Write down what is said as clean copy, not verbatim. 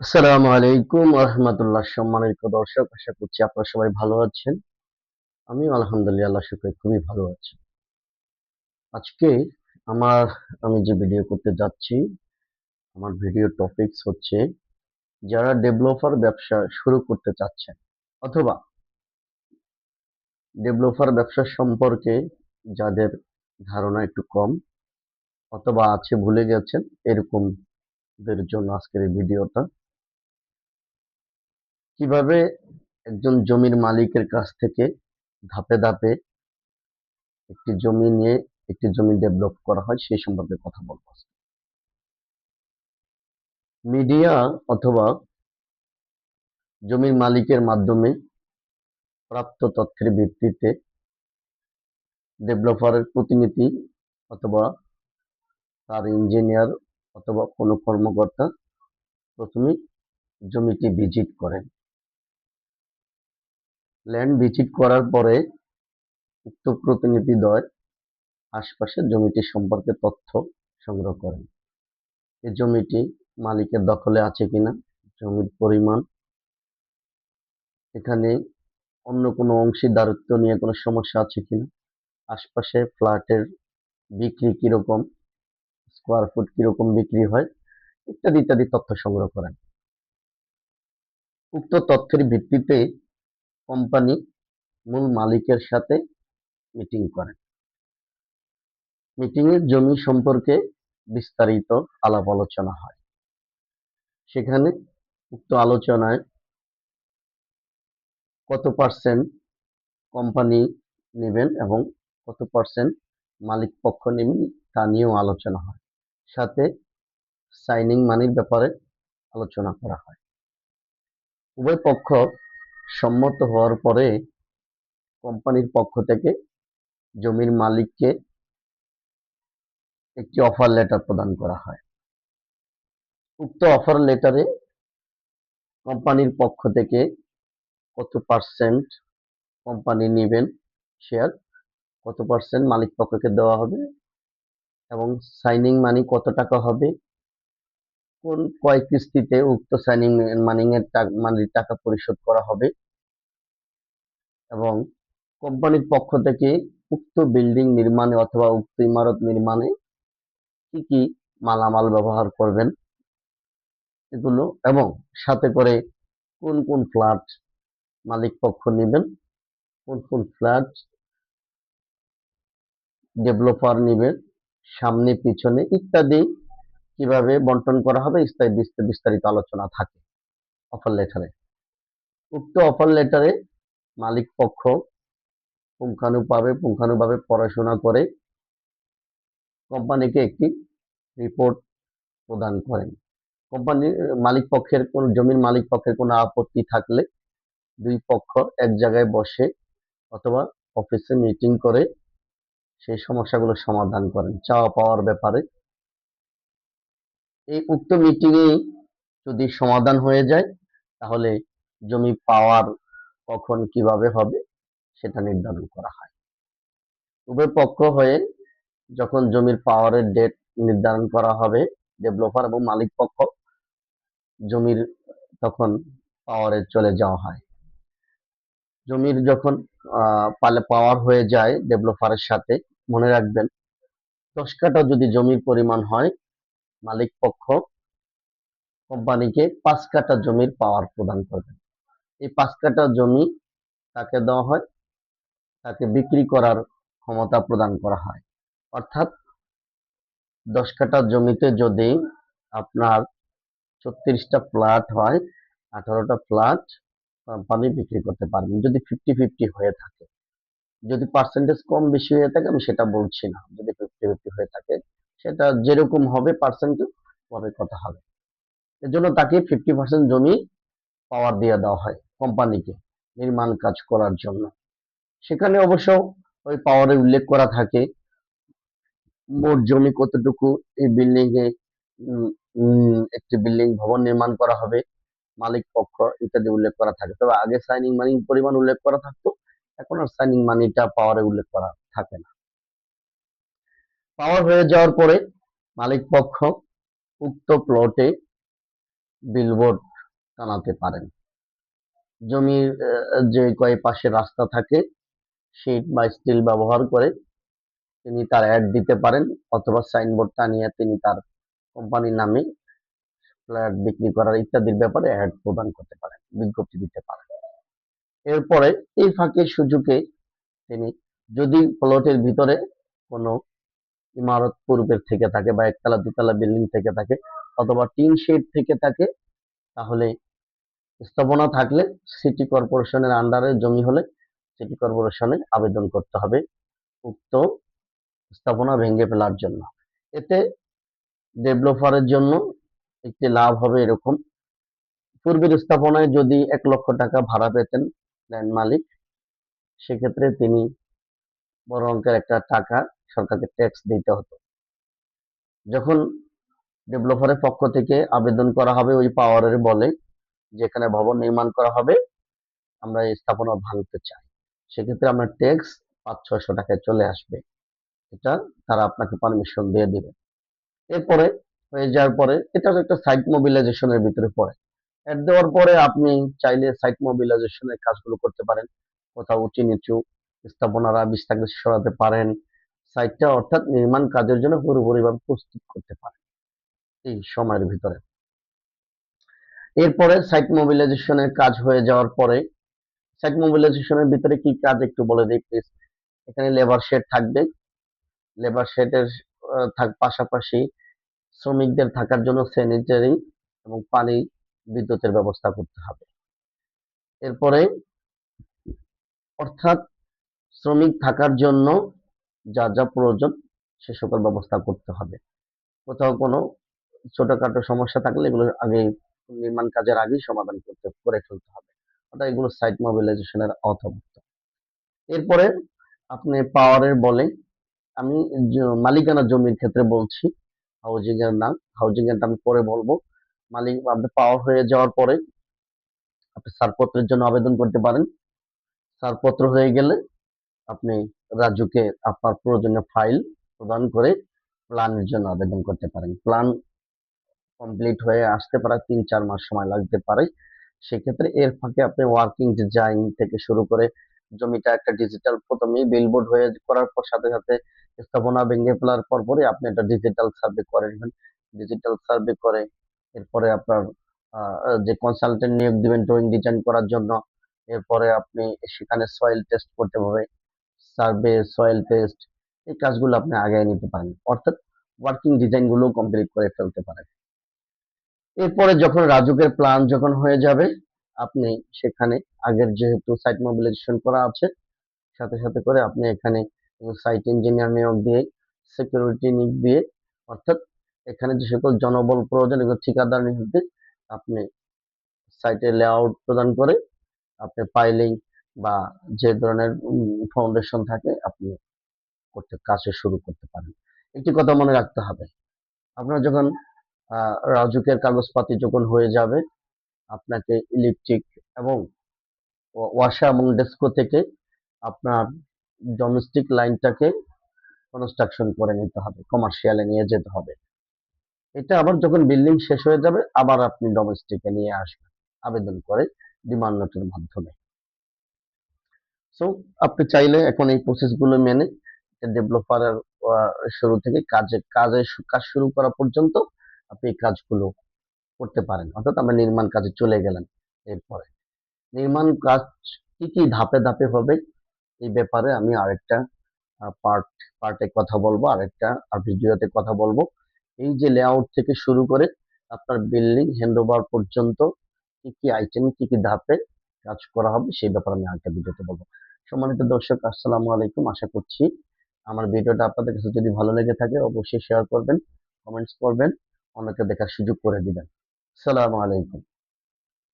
আসসালামু আলাইকুম রহমতুল্লাহ। সম্মানিত দর্শক, আশা করছি আপনারা সবাই ভালো আছেন। আমি আলহামদুলিল্লাহ, আল্লাহর শুকরে খুবই ভালো আছি। আজকে আমার আমি যে ভিডিও করতে যাচ্ছি, আমার ভিডিও টপিকস হচ্ছে যারা ডেভেলপার ব্যবসা শুরু করতে চাচ্ছেন অথবা ডেভেলপার ব্যবসা সম্পর্কে যাদের ধারণা একটু কম অথবা আছে ভুলে গেছেন, এরকমদের জন্য আজকের এই ভিডিওটা। কিভাবে একজন জমির মালিকের কাছ থেকে ধাপে ধাপে একটি জমি নিয়ে একটি জমি ডেভেলপ করা হয় সেই সম্পর্কে কথা বলবো। মিডিয়া অথবা জমির মালিকের মাধ্যমে প্রাপ্ত তথ্যের ভিত্তিতে ডেভেলপারের প্রতিনিধি অথবা তার ইঞ্জিনিয়ার অথবা কোনো কর্মকর্তা প্রথমে জমিটি ভিজিট করেন। ল্যান্ড ভিজিট করার পরে উক্ত প্রতিনিধিদ্বয় আশপাশের জমিটি সম্পর্কে তথ্য সংগ্রহ করেন। এই জমিটি মালিকের দখলে আছে কিনা, জমির পরিমাণ, এখানে অন্য কোনো অংশীদারত্ব নিয়ে কোনো সমস্যা আছে কিনা, আশপাশে ফ্ল্যাটের বিক্রি কিরকম, স্কোয়ার ফুট কিরকম বিক্রি হয়, ইত্যাদি ইত্যাদি তথ্য সংগ্রহ করেন। উক্ত তথ্যের ভিত্তিতে কোম্পানি মূল মালিকের সাথে মিটিং করেন। মিটিংয়ে জমি সম্পর্কে বিস্তারিত আলাপ আলোচনা হয়। সেখানে উক্ত আলোচনায় কত পার্সেন্ট কোম্পানি নেবেন এবং কত পার্সেন্ট মালিক পক্ষ নেবেন তা নিয়েও আলোচনা হয়। সাথে সাইনিং মানির ব্যাপারে আলোচনা করা হয়। উভয় পক্ষ সম্মত হওয়ার পরে কোম্পানির পক্ষ থেকে জমির মালিককে একটি অফার লেটার প্রদান করা হয়। উক্ত অফার লেটারে কোম্পানির পক্ষ থেকে কত পার্সেন্ট কোম্পানি নেবেন শেয়ার, কত পার্সেন্ট মালিক পক্ষকে দেওয়া হবে এবং সাইনিং মানি কত টাকা হবে, কোন কয় কিস্তিতে উক্ত সাইনিং মানির টাকা পরিশোধ করা হবে এবং কোম্পানির পক্ষ থেকে উক্ত বিল্ডিং নির্মাণে অথবা উক্ত ইমারত নির্মাণে কি কি মালামাল ব্যবহার করবেন এগুলো, এবং সাথে করে কোন কোন ফ্ল্যাট মালিক পক্ষ নেবেন, কোন কোন ফ্ল্যাট ডেভেলপার নেবেন, সামনে পিছনে ইত্যাদি কিভাবে বন্টন করা হবে বিস্তারিত আলোচনা থাকে অফার লেটারে। উক্ত অফার লেটারে মালিক পক্ষ পুঙ্খানুভাবে পড়াশোনা করে কোম্পানিকে একটি রিপোর্ট প্রদান করেন। কোম্পানির মালিক পক্ষের কোন জমির মালিক পক্ষের কোনো আপত্তি থাকলে দুই পক্ষ এক জায়গায় বসে অথবা অফিসে মিটিং করে সেই সমস্যাগুলো সমাধান করেন চাওয়া পাওয়ার ব্যাপারে। এই উক্ত মিটিং এ যদি সমাধান হয়ে যায় তাহলে জমি পাওয়ার কখন কিভাবে হবে সেটা নির্ধারণ করা হয়। উভয় পক্ষ হয়ে যখন জমির পাওয়ারের ডেট নির্ধারণ করা হবে, ডেভেলপার এবং মালিক পক্ষ জমির তখন পাওয়ারে চলে যাওয়া হয়। জমির যখন পাওয়ার হয়ে যায় ডেভেলপারের সাথে, মনে রাখবেন 10 কাঠা যদি জমির পরিমাণ হয়, মালিক পক্ষ কোম্পানিকে 5 কাঠা জমির পাওয়ার প্রদান করবেন। এই 5 কাঠা জমি তাকে দেওয়া হয়, তাকে বিক্রি করার ক্ষমতা প্রদান করা হয়। অর্থাৎ 10 কাঠা জমিতে যদি আপনার 36টা ফ্ল্যাট হয়, 18টা ফ্ল্যাট কোম্পানি বিক্রি করতে পারবেন যদি 50-50 হয়ে থাকে। যদি পার্সেন্টেজ কম বেশি হয়ে থাকে আমি সেটা বলছি না, যদি 50-50 হয়ে থাকে সেটা যেরকম হবে পার্সেন্টেজ পরে কথা হবে। এর জন্য তাকে 50% জমি পাওয়ার দিয়ে দেওয়া হয় কোম্পানিকে নির্মাণ কাজ করার জন্য। সেখানে অবশ্য ওই পাওয়ারে উল্লেখ করা থাকে মোট জমি কতটুকু, এই বিল্ডিং এ একটি বিল্ডিং ভবন নির্মাণ করা হবে, মালিক পক্ষ ইত্যাদি উল্লেখ করা থাকে। তবে আগে সাইনিং মানি পরিমাণ উল্লেখ করা থাকতো, এখন আর সাইনিং মানিটা পাওয়ারে উল্লেখ করা থাকে না। পাওয়ার হয়ে যাওয়ার পরে মালিক পক্ষ উক্ত প্লটে বিলবোর্ড টানাতে পারেন। জমির যে কয় পাশে রাস্তা থাকে শীট বা স্টিল ব্যবহার করে তিনি তার অ্যাড দিতে পারেন, অথবা সাইনবোর্ড টানিয়ে তিনি তার কোম্পানির নামে ফ্ল্যাট বিক্রি করার ইত্যাদির ব্যাপারে অ্যাড প্রদান করতে পারেন, বিজ্ঞপ্তি দিতে পারেন। এরপরে এই ফাঁকে সুযোগে তিনি যদি প্লটের ভিতরে কোনো ইমারত পূর্বের থেকে থাকে বা একতলা দুতলা বিল্ডিং থেকে থাকে অথবা টিন শেড থেকে থাকে, তাহলে স্থাপনা থাকলে সিটি কর্পোরেশনের আন্ডারে জমি হলে সিটি কর্পোরেশনে আবেদন করতে হবে উক্ত স্থাপনা ভেঙে ফেলার জন্য। এতে ডেভেলপারের জন্য একটি লাভ হবে এরকম, পূর্বের স্থাপনায় যদি 1 লক্ষ টাকা ভাড়া পেতেন ল্যান্ড মালিক, সেক্ষেত্রে তিনি বড় অঙ্কের একটা টাকা সরকারকে ট্যাক্স দিতে হতো। যখন ডেভেলপারের পক্ষ থেকে আবেদন করা হবে ওই পাওয়ারের বলে যেখানে ভবন নির্মাণ করা হবে, আমরা এই স্থাপনা ভাঙতে চাই, সেক্ষেত্রে আপনার ট্যাক্স 500-600 টাকায় চলে আসবে। এটা তারা আপনাকে পারমিশন দিয়ে দিবে। এরপরে হয়ে যাওয়ার পরে এটা একটা সাইট মোবিলাইজেশনের ভিতরে পড়ে। অ্যাড দেওয়ার পরে আপনি চাইলে সাইট মোবিলাইজেশনের কাজগুলো করতে পারেন, কোথাও উঁচু নিচু স্থাপনার আবিষ থাকলে সরাতে পারেন, সাইটটা অর্থাৎ নির্মাণ কাজের জন্য পুরোপুরিভাবে প্রস্তুত করতে পারেন এই সময়ের ভিতরে। এরপরে সাইট মোবিলাইজেশনের কাজ হয়ে যাওয়ার পরে সাইট মোবিলাইজেশনের ভিতরে কি কাজ একটু বলে দিই প্লিজ। এখানে লেবার শেড থাকবে, লেবার শেডের পাশাপাশি শ্রমিকদের থাকার জন্য স্যানিটারি এবং পানি বিদ্যুতের ব্যবস্থা করতে হবে। এরপরে অর্থাৎ শ্রমিক থাকার জন্য যা যা প্রয়োজন সে সকল ব্যবস্থা করতে হবে। কোথাও কোনো ছোটখাটো সমস্যা থাকলে এগুলো আগে নির্মাণ কাজের আগেই সমাধান করে ফেলতে হবে, অর্থাৎ এগুলো সাইট মোবিলাইজেশনের আওতাভুক্ত। এরপরে আপনি পাওয়ারের বলে, আমি মালিকানা জমির ক্ষেত্রে বলছি, হাউজিং এর না, হাউজিং এর আমি পরে বলবো। মালিক আপনি পাওয়ার হয়ে যাওয়ার পরে আপনি ছাড়পত্রের জন্য আবেদন করতে পারেন। ছাড়পত্র হয়ে গেলে আপনি রাজুকে আপনার প্রয়োজনীয় ফাইল প্রদান করে প্ল্যানের জন্য আবেদন করতে পারেন। প্ল্যান কমপ্লিট হয়ে আসতে পারে 3-4 মাস সময় লাগতে পারে। সেক্ষেত্রে এর ফাঁকে আপনি ওয়ার্কিং ডিজাইন থেকে শুরু করে জমিটা একটা ডিজিটাল প্রথমেই বিলবোর্ড হয়ে করার পর সাথে সাথে স্থাপনা ভেঙে ফেলার পরপরই আপনি একটা ডিজিটাল সার্ভে করে নেবেন। ডিজিটাল সার্ভে করে এরপরে আপনার যে কনসালটেন্ট নিয়োগ দিবেন ড্রয়িং ডিজাইন করার জন্য, এরপরে আপনি সেখানে সয়েল টেস্ট করতে হবে, সার্ভে, সয়েল টেস্ট, এই কাজগুলো আপনি আগায় নিতে পারেন, অর্থাৎ ওয়ার্কিং ডিজাইন গুলো কমপ্লিট করে ফেলতে পারেন। এরপরে যখন রাজুকের প্ল্যান যখন হয়ে যাবে, আপনি সেখানে আগের যেহেতু সাইট মোবিলাইজেশন করা আছে সাথে সাথে করে আপনি এখানে সাইট ইঞ্জিনিয়ার নিয়োগ দিয়ে, সিকিউরিটি নিয়োগ দিয়ে, অর্থাৎ এখানে যে সকল জনবল প্রয়োজন এগুলো ঠিকাদার নিয়োগ দিয়ে আপনি সাইটে লেআউট প্রদান করে আপনি পাইলিং বা যে ধরনের ফাউন্ডেশন থাকে আপনি কাজ শুরু করতে পারেন। একটি কথা মনে রাখতে হবে, আপনার যখন রাজুকের কাগজপাতি যখন হয়ে যাবে, আপনাকে ইলেকট্রিক এবং ওয়াসা এবং ডেস্কো থেকে আপনার ডোমেস্টিক লাইনটাকে কনস্ট্রাকশন করে নিতে হবে, কমার্শিয়ালে নিয়ে যেতে হবে। এটা আবার যখন বিল্ডিং শেষ হয়ে যাবে আবার আপনি ডোমেস্টিকে নিয়ে আসবেন আবেদন করে ডিমান্ড নোটের মাধ্যমে। সো আপনি চাইলে এখন এই প্রসেসগুলো মেনে ডেভেলপারের শুরু থেকে কাজ শুরু করা পর্যন্ত আপনি এই কাজগুলো করতে পারেন, অর্থাৎ আমরা নির্মাণ কাজে চলে গেলেন। এরপরে নির্মাণ কাজ কি কি ধাপে ধাপে হবে এই ব্যাপারে আমি আরেকটা পার্টে কথা বলবো, আরেকটা ভিডিওতে কথা বলবো। এই যে লেআউট থেকে শুরু করে আপনার বিল্ডিং হ্যান্ডওভার পর্যন্ত কি কি আইটেম কি কি ধাপে কাজ করা হবে সেই ব্যাপারে আমি আরেকটা ভিডিওতে বলবো। সম্মানিত দর্শক, আসসালামু আলাইকুম। আশা করছি আমার ভিডিওটা আপনাদের কাছে যদি ভালো লেগে থাকে অবশ্যই শেয়ার করবেন, কমেন্টস করবেন, অন্যকে দেখার সুযোগ করে দিবেন। আসসালামু আলাইকুম।